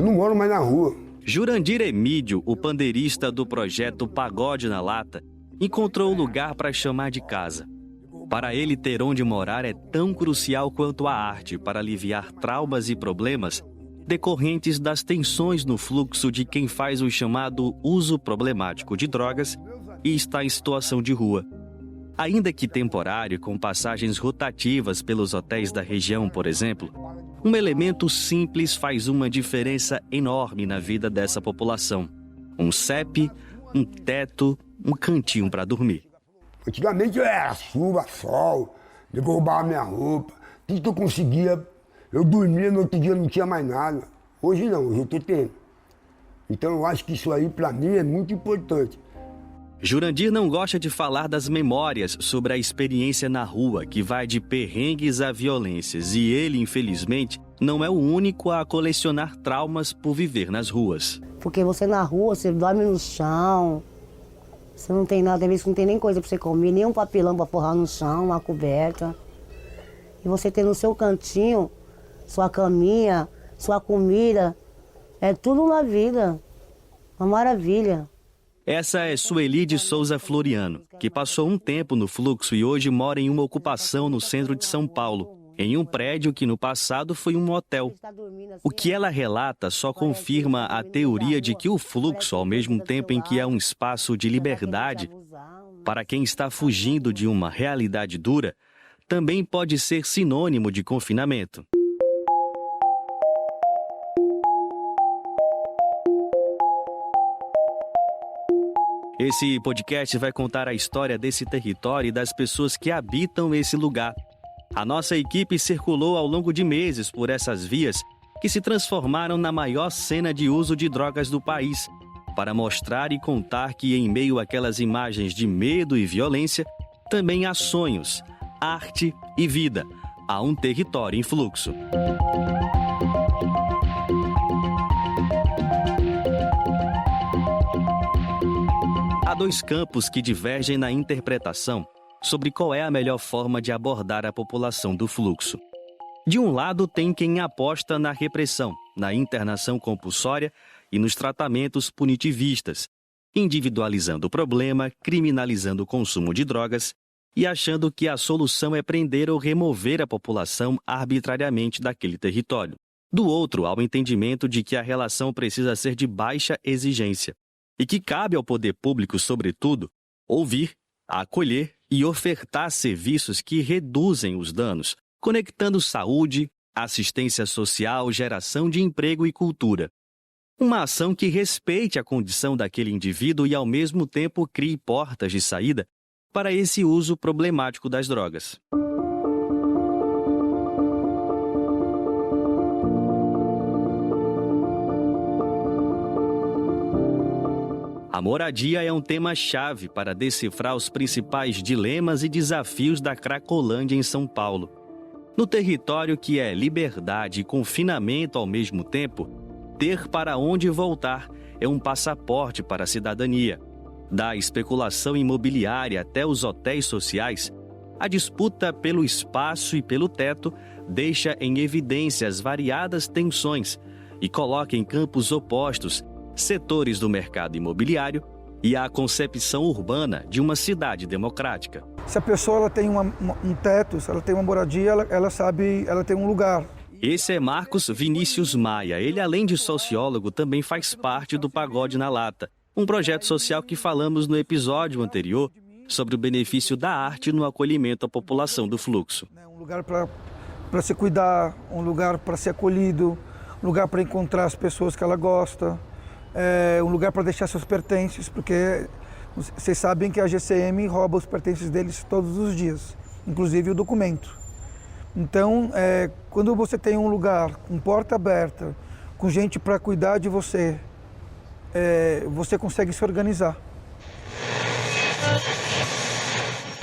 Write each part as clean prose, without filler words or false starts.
Eu não moro mais na rua. Jurandir Emídio, o pandeirista do projeto Pagode na Lata, encontrou o lugar para chamar de casa. Para ele, ter onde morar é tão crucial quanto a arte para aliviar traumas e problemas decorrentes das tensões no fluxo de quem faz o chamado uso problemático de drogas e está em situação de rua. Ainda que temporário, com passagens rotativas pelos hotéis da região, por exemplo, um elemento simples faz uma diferença enorme na vida dessa população. Um CEP, um teto, um cantinho para dormir. Antigamente era chuva, sol, derrubava minha roupa, tudo que eu conseguia, eu dormia, no outro dia não tinha mais nada. Hoje não, hoje eu estou tendo. Então eu acho que isso aí para mim é muito importante. Jurandir não gosta de falar das memórias sobre a experiência na rua, que vai de perrengues a violências, e ele, infelizmente, não é o único a colecionar traumas por viver nas ruas. Porque você na rua, você dorme no chão, você não tem nada, às vezes não tem nem coisa para você comer, nem um papelão para forrar no chão, uma coberta. E você tem no seu cantinho, sua caminha, sua comida, é tudo na vida, uma maravilha. Essa é Sueli de Souza Floriano, que passou um tempo no fluxo e hoje mora em uma ocupação no centro de São Paulo, em um prédio que no passado foi um hotel. O que ela relata só confirma a teoria de que o fluxo, ao mesmo tempo em que é um espaço de liberdade, para quem está fugindo de uma realidade dura, também pode ser sinônimo de confinamento. Esse podcast vai contar a história desse território e das pessoas que habitam esse lugar. A nossa equipe circulou ao longo de meses por essas vias que se transformaram na maior cena de uso de drogas do país, para mostrar e contar que, em meio àquelas imagens de medo e violência, também há sonhos, arte e vida. Há um território em fluxo. Há dois campos que divergem na interpretação sobre qual é a melhor forma de abordar a população do fluxo. De um lado, tem quem aposta na repressão, na internação compulsória e nos tratamentos punitivistas, individualizando o problema, criminalizando o consumo de drogas e achando que a solução é prender ou remover a população arbitrariamente daquele território. Do outro, há o entendimento de que a relação precisa ser de baixa exigência e que cabe ao poder público, sobretudo, ouvir, acolher e ofertar serviços que reduzem os danos, conectando saúde, assistência social, geração de emprego e cultura. Uma ação que respeite a condição daquele indivíduo e, ao mesmo tempo, crie portas de saída para esse uso problemático das drogas. A moradia é um tema-chave para decifrar os principais dilemas e desafios da Cracolândia em São Paulo. No território que é liberdade e confinamento ao mesmo tempo, ter para onde voltar é um passaporte para a cidadania. Da especulação imobiliária até os hotéis sociais, a disputa pelo espaço e pelo teto deixa em evidência as variadas tensões e coloca em campos opostos setores do mercado imobiliário e a concepção urbana de uma cidade democrática. Se a pessoa ela tem um teto, se ela tem uma moradia, ela sabe, ela tem um lugar. Esse é Marcos Vinícius Maia. Ele, além de sociólogo, também faz parte do Pagode na Lata, um projeto social que falamos no episódio anterior sobre o benefício da arte no acolhimento à população do fluxo. Um lugar para se cuidar, um lugar para ser acolhido, um lugar para encontrar as pessoas que ela gosta. Um lugar para deixar seus pertences, porque vocês sabem que a GCM rouba os pertences deles todos os dias, inclusive o documento. Então, quando você tem um lugar com porta aberta, com gente para cuidar de você, você consegue se organizar.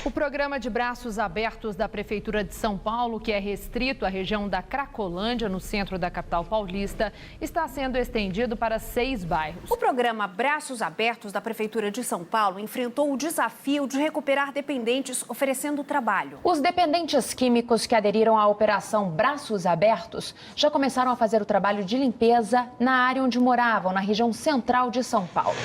O programa de braços abertos da Prefeitura de São Paulo, que é restrito à região da Cracolândia, no centro da capital paulista, está sendo estendido para 6 bairros. O programa Braços Abertos da Prefeitura de São Paulo enfrentou o desafio de recuperar dependentes oferecendo trabalho. Os dependentes químicos que aderiram à operação Braços Abertos já começaram a fazer o trabalho de limpeza na área onde moravam, na região central de São Paulo.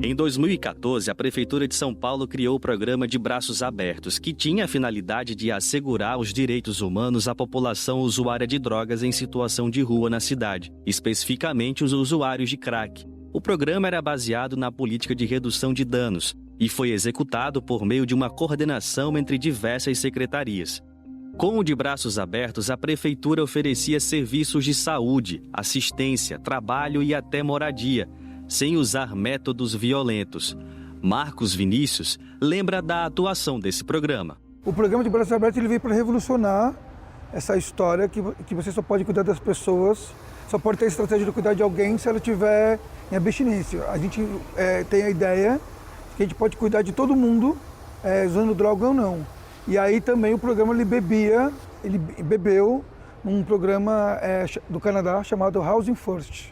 Em 2014, a Prefeitura de São Paulo criou o programa de Braços Abertos, que tinha a finalidade de assegurar os direitos humanos à população usuária de drogas em situação de rua na cidade, especificamente os usuários de crack. O programa era baseado na política de redução de danos e foi executado por meio de uma coordenação entre diversas secretarias. Com o de Braços Abertos, a Prefeitura oferecia serviços de saúde, assistência, trabalho e até moradia, sem usar métodos violentos. Marcos Vinícius lembra da atuação desse programa. O programa de Braços Abertos ele veio para revolucionar essa história que você só pode cuidar das pessoas, só pode ter a estratégia de cuidar de alguém se ela tiver em abstinência. A gente tem a ideia que a gente pode cuidar de todo mundo, usando droga ou não. E aí também o programa ele bebeu num programa do Canadá chamado Housing First,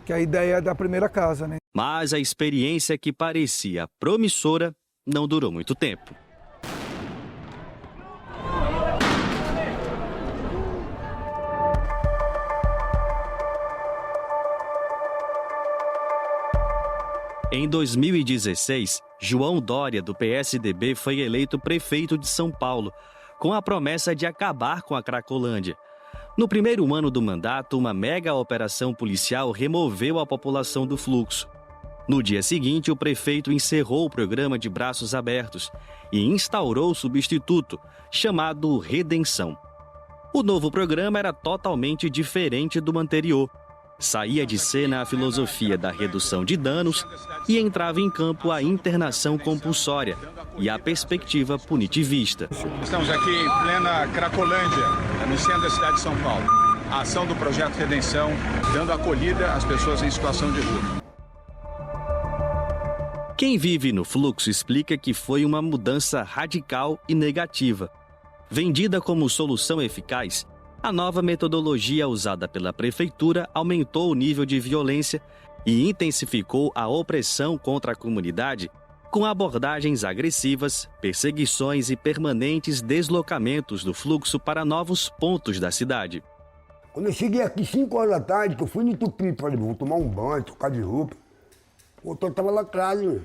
que é a ideia da primeira casa, né? Mas a experiência que parecia promissora não durou muito tempo. Em 2016, João Dória, do PSDB, foi eleito prefeito de São Paulo, com a promessa de acabar com a Cracolândia. No primeiro ano do mandato, uma mega operação policial removeu a população do fluxo. No dia seguinte, o prefeito encerrou o programa de Braços Abertos e instaurou o substituto, chamado Redenção. O novo programa era totalmente diferente do anterior. Saía de cena a filosofia da redução de danos e entrava em campo a internação compulsória e a perspectiva punitivista. Estamos aqui em plena Cracolândia, no centro da cidade de São Paulo. A ação do Projeto Redenção, dando acolhida às pessoas em situação de rua. Quem vive no fluxo explica que foi uma mudança radical e negativa. Vendida como solução eficaz, a nova metodologia usada pela Prefeitura aumentou o nível de violência e intensificou a opressão contra a comunidade, com abordagens agressivas, perseguições e permanentes deslocamentos do fluxo para novos pontos da cidade. Quando eu cheguei aqui 5 horas da tarde, que eu fui no Tupi, falei, vou tomar um banho, trocar de roupa. O outro tava lá atrás, mano.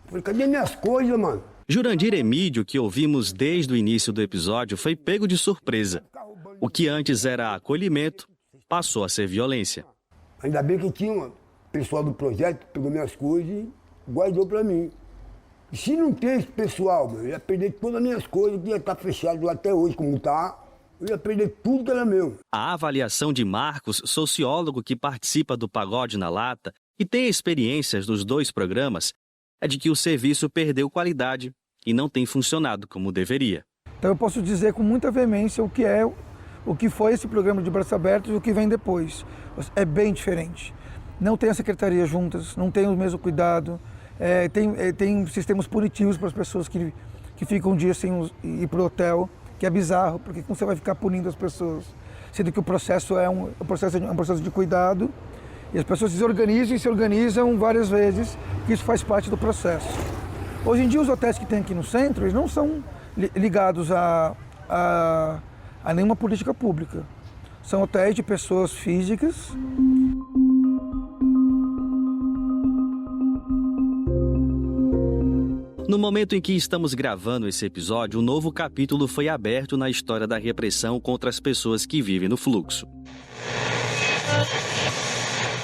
Falei, cadê minhas coisas, mano? Jurandir Emídio, que ouvimos desde o início do episódio, foi pego de surpresa. O que antes era acolhimento, passou a ser violência. Ainda bem que tinha um pessoal do projeto que pegou minhas coisas e guardou pra mim. E se não tem esse pessoal, eu ia perder todas as minhas coisas, que ia estar fechado lá até hoje, como tá. Eu ia perder tudo que era meu. A avaliação de Marcos, sociólogo que participa do Pagode na Lata e tem experiências dos 2 programas, é de que o serviço perdeu qualidade e não tem funcionado como deveria. Então eu posso dizer com muita veemência o que foi esse programa de Braços Abertos e o que vem depois. É bem diferente. Não tem a secretaria juntas, não tem o mesmo cuidado, tem sistemas punitivos para as pessoas que ficam um dia sem ir para o hotel, que é bizarro, porque como você vai ficar punindo as pessoas? Sendo que o processo é um processo de cuidado e as pessoas se organizam várias vezes, que isso faz parte do processo. Hoje em dia os hotéis que tem aqui no centro, eles não são ligados a nenhuma política pública. São hotéis de pessoas físicas. No momento em que estamos gravando esse episódio, um novo capítulo foi aberto na história da repressão contra as pessoas que vivem no fluxo.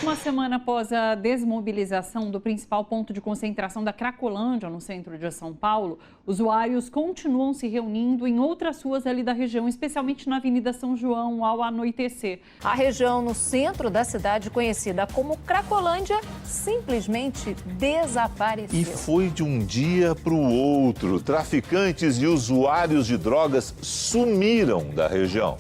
Uma semana após a desmobilização do principal ponto de concentração da Cracolândia, no centro de São Paulo, usuários continuam se reunindo em outras ruas ali da região, especialmente na Avenida São João, ao anoitecer. A região no centro da cidade, conhecida como Cracolândia, simplesmente desapareceu. E foi de um dia para o outro. Traficantes e usuários de drogas sumiram da região.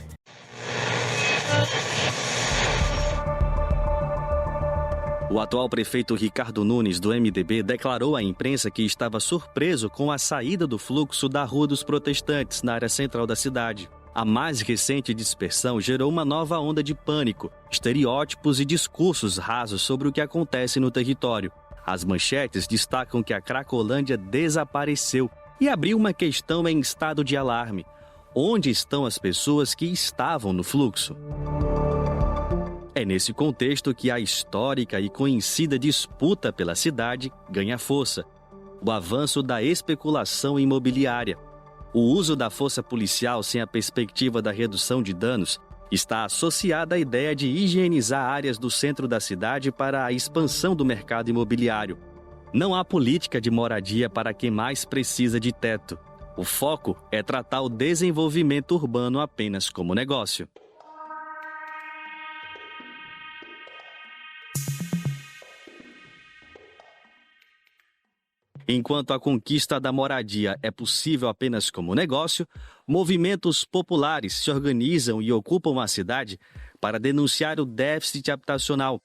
O atual prefeito Ricardo Nunes, do MDB, declarou à imprensa que estava surpreso com a saída do fluxo da Rua dos Protestantes, na área central da cidade. A mais recente dispersão gerou uma nova onda de pânico, estereótipos e discursos rasos sobre o que acontece no território. As manchetes destacam que a Cracolândia desapareceu e abriu uma questão em estado de alarme. Onde estão as pessoas que estavam no fluxo? É nesse contexto que a histórica e conhecida disputa pela cidade ganha força. O avanço da especulação imobiliária. O uso da força policial sem a perspectiva da redução de danos está associada à ideia de higienizar áreas do centro da cidade para a expansão do mercado imobiliário. Não há política de moradia para quem mais precisa de teto. O foco é tratar o desenvolvimento urbano apenas como negócio. Enquanto a conquista da moradia é possível apenas como negócio, movimentos populares se organizam e ocupam a cidade para denunciar o déficit habitacional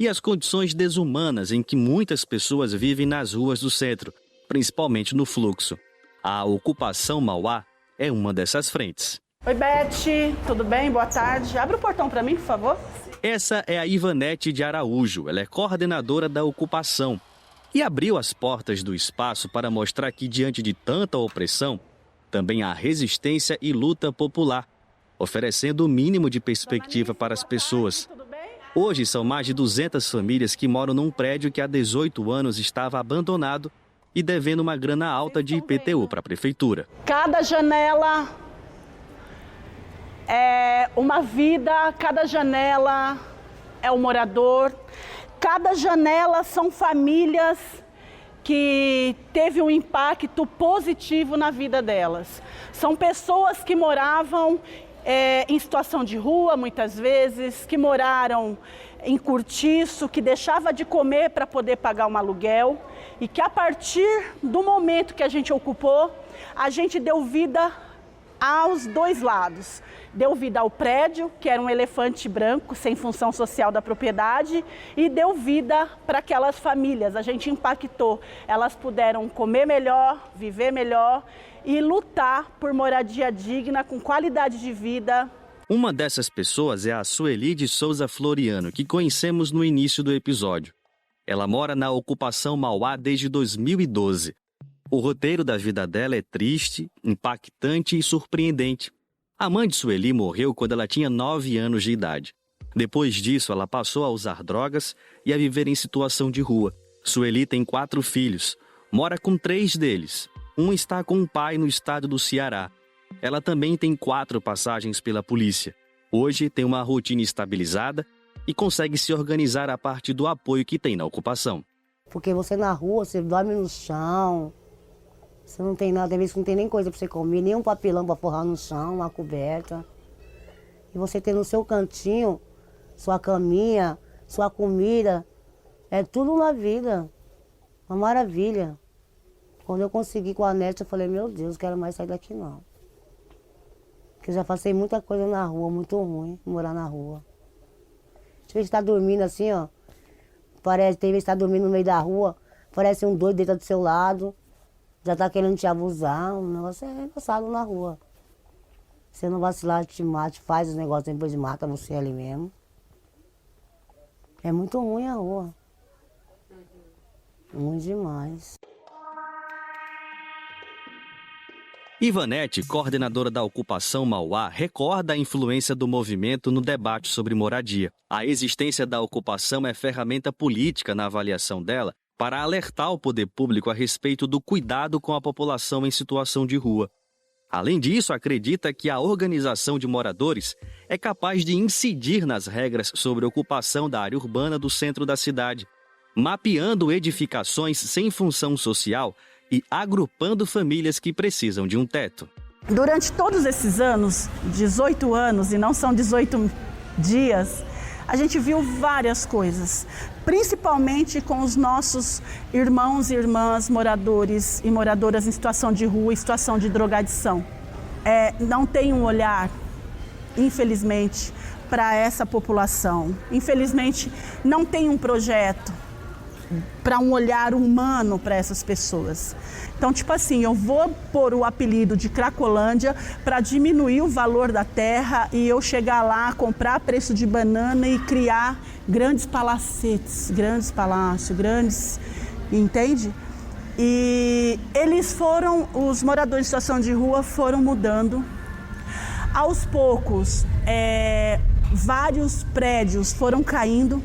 e as condições desumanas em que muitas pessoas vivem nas ruas do centro, principalmente no fluxo. A ocupação Mauá é uma dessas frentes. Oi, Beth, tudo bem? Boa tarde. Abre o portão para mim, por favor. Essa é a Ivanete de Araújo, ela é coordenadora da ocupação. E abriu as portas do espaço para mostrar que, diante de tanta opressão, também há resistência e luta popular, oferecendo o mínimo de perspectiva para as pessoas. Hoje, são mais de 200 famílias que moram num prédio que há 18 anos estava abandonado e devendo uma grana alta de IPTU para a prefeitura. Cada janela é uma vida, cada janela é um morador. Cada janela são famílias que teve um impacto positivo na vida delas. São pessoas que moravam em situação de rua, muitas vezes, que moraram em cortiço, que deixava de comer para poder pagar um aluguel e que a partir do momento que a gente ocupou, a gente deu vida aos dois lados. Deu vida ao prédio, que era um elefante branco, sem função social da propriedade, e deu vida para aquelas famílias. A gente impactou. Elas puderam comer melhor, viver melhor e lutar por moradia digna, com qualidade de vida. Uma dessas pessoas é a Sueli de Souza Floriano, que conhecemos no início do episódio. Ela mora na ocupação Mauá desde 2012. O roteiro da vida dela é triste, impactante e surpreendente. A mãe de Sueli morreu quando ela tinha 9 anos de idade. Depois disso, ela passou a usar drogas e a viver em situação de rua. Sueli tem 4 filhos, mora com 3 deles. Um está com o pai no estado do Ceará. Ela também tem 4 passagens pela polícia. Hoje tem uma rotina estabilizada e consegue se organizar a partir do apoio que tem na ocupação. Porque você na rua, você dorme no chão. Você não tem nada, às vezes não tem nem coisa para você comer, nem um papelão para forrar no chão, uma coberta. E você tem no seu cantinho, sua caminha, sua comida, é tudo na vida. Uma maravilha. Quando eu consegui com a NET, eu falei, meu Deus, não quero mais sair daqui não. Porque eu já passei muita coisa na rua, muito ruim, morar na rua. Às vezes tá dormindo assim, ó, parece, tem vezes que tá dormindo no meio da rua, parece um doido deita do seu lado. Já tá querendo te abusar, o negócio é embaçado na rua. Você não vacilar, te mata, faz os negócios, depois mata você ali mesmo. É muito ruim a rua. Ruim demais. Ivanete, coordenadora da ocupação Mauá, recorda a influência do movimento no debate sobre moradia. A existência da ocupação é ferramenta política na avaliação dela, para alertar o poder público a respeito do cuidado com a população em situação de rua. Além disso, acredita que a organização de moradores é capaz de incidir nas regras sobre ocupação da área urbana do centro da cidade, mapeando edificações sem função social e agrupando famílias que precisam de um teto. Durante todos esses anos, 18 anos, e não são 18 dias, a gente viu várias coisas, principalmente com os nossos irmãos e irmãs moradores e moradoras em situação de rua e situação de drogadição. Não tem um olhar, infelizmente, para essa população. Infelizmente, não tem um projeto para um olhar humano para essas pessoas. Então, tipo assim, eu vou pôr o apelido de Cracolândia para diminuir o valor da terra e eu chegar lá, comprar preço de banana e criar grandes palacetes, grandes palácios, grandes... Entende? E os moradores de situação de rua foram mudando. Aos poucos, vários prédios foram caindo,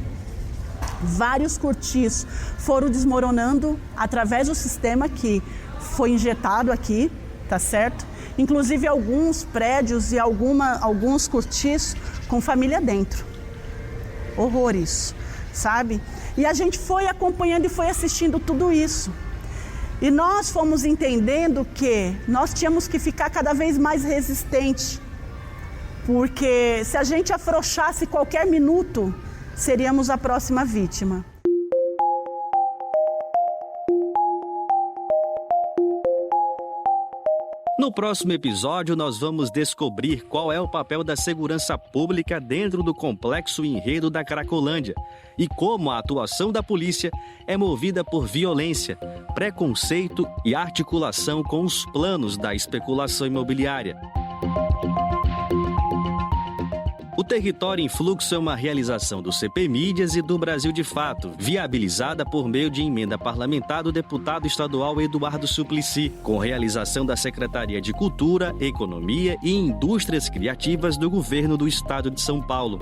vários cortiços foram desmoronando através do sistema que foi injetado aqui, tá certo? Inclusive alguns prédios e alguns cortiços com família dentro. Horror isso, sabe? E a gente foi acompanhando e foi assistindo tudo isso. E nós fomos entendendo que nós tínhamos que ficar cada vez mais resistente. Porque se a gente afrouxasse qualquer minuto, seríamos a próxima vítima. No próximo episódio, nós vamos descobrir qual é o papel da segurança pública dentro do complexo enredo da Cracolândia e como a atuação da polícia é movida por violência, preconceito e articulação com os planos da especulação imobiliária. O Território em Fluxo é uma realização do CP Mídias e do Brasil de Fato, viabilizada por meio de emenda parlamentar do deputado estadual Eduardo Suplicy, com realização da Secretaria de Cultura, Economia e Indústrias Criativas do Governo do Estado de São Paulo.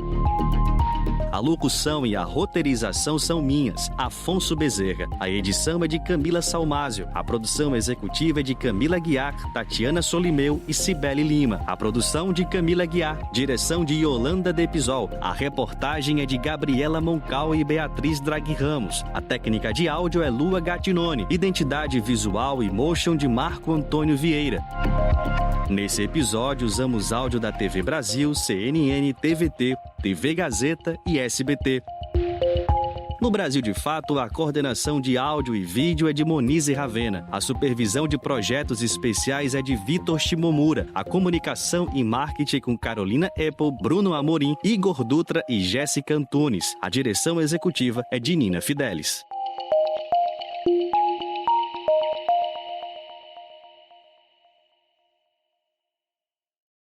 A locução e a roteirização são minhas, Afonso Bezerra. A edição é de Camila Salmásio. A produção executiva é de Camila Guiar, Tatiana Solimeu e Cibele Lima. A produção de Camila Guiar. Direção de Yolanda Depisol. A reportagem é de Gabriela Moncal e Beatriz Draghi Ramos. A técnica de áudio é Lua Gattinoni. Identidade visual e motion de Marco Antônio Vieira. Nesse episódio, usamos áudio da TV Brasil, CNN, TVT, TV Gazeta e SBT. No Brasil de Fato, a coordenação de áudio e vídeo é de Monize Ravena. A supervisão de projetos especiais é de Vitor Shimomura. A comunicação e marketing com Carolina Apple, Bruno Amorim, Igor Dutra e Jéssica Antunes. A direção executiva é de Nina Fidelis.